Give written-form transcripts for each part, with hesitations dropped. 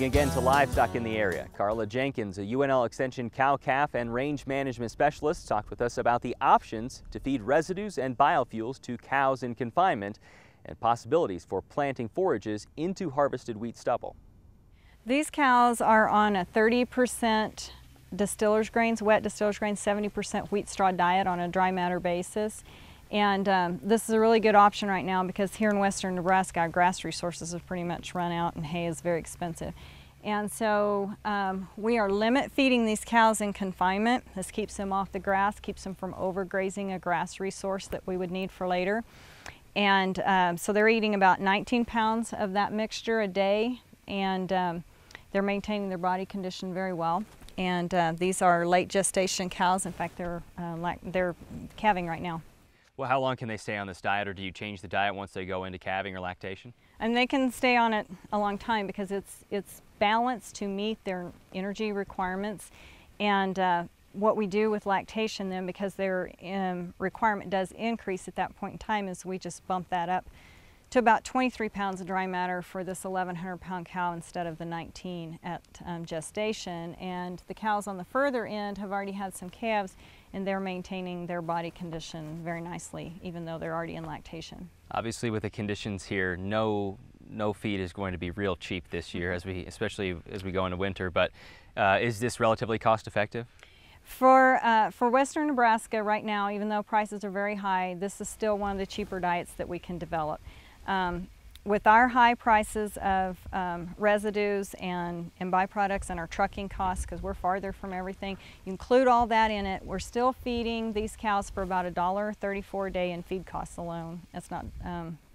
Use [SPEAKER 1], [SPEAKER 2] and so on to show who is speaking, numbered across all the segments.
[SPEAKER 1] Moving again to livestock in the area, Karla Jenkins, a UNL Extension cow-calf and range management specialist, talked with us about the options to feed residues and biofuels to cows in confinement and possibilities for planting forages into harvested wheat stubble.
[SPEAKER 2] These cows are on a 30% distillers grains, wet distillers grains, 70% wheat straw diet on a dry matter basis. And this is a really good option right now because here in western Nebraska, our grass resources have pretty much run out and hay is very expensive. And so we are limit feeding these cows in confinement. This keeps them off the grass, keeps them from overgrazing a grass resource that we would need for later. And so they're eating about 19 pounds of that mixture a day, and they're maintaining their body condition very well. And these are late gestation cows. In fact, they're calving right now.
[SPEAKER 1] Well, how long can they stay on this diet, or do you change the diet once they go into calving or lactation?
[SPEAKER 2] And they can stay on it a long time because it's balanced to meet their energy requirements. And what we do with lactation then, because their requirement does increase at that point in time, is we just bump that up to about 23 pounds of dry matter for this 1,100-pound cow instead of the 19 at gestation. And the cows on the further end have already had some calves, and they're maintaining their body condition very nicely, even though they're already in lactation.
[SPEAKER 1] Obviously, with the conditions here, no feed is going to be real cheap this year, especially as we go into winter. But is this relatively cost-effective?
[SPEAKER 2] For western Nebraska right now, even though prices are very high, this is still one of the cheaper diets that we can develop. With our high prices of residues and byproducts and our trucking costs, because we're farther from everything, you include all that in it, we're still feeding these cows for about $1.34 a day in feed costs alone. That's not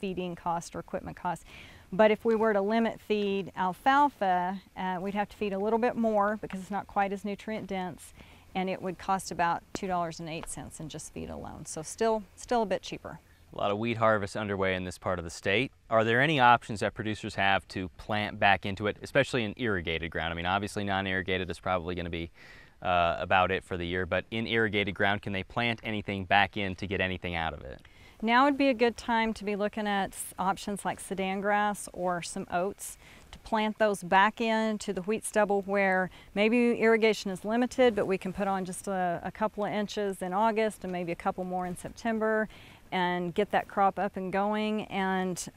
[SPEAKER 2] feeding cost or equipment cost. But if we were to limit feed alfalfa, we'd have to feed a little bit more because it's not quite as nutrient dense, and it would cost about $2.08 in just feed alone. So still a bit cheaper.
[SPEAKER 1] A lot of wheat harvest underway in this part of the state. Are there any options that producers have to plant back into it, especially in irrigated ground? I mean, obviously non-irrigated is probably going to be about it for the year, but in irrigated ground, can they plant anything back in to get anything out of it?
[SPEAKER 2] Now would be a good time to be looking at options like Sudan grass or some oats to plant those back into the wheat stubble where maybe irrigation is limited, but we can put on just a couple of inches in August and maybe a couple more in September and get that crop up and going, and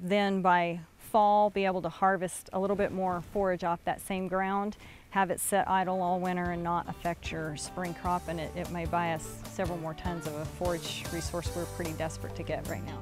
[SPEAKER 2] then by fall be able to harvest a little bit more forage off that same ground, have it sit idle all winter and not affect your spring crop, and it may buy us several more tons of a forage resource we're pretty desperate to get right now.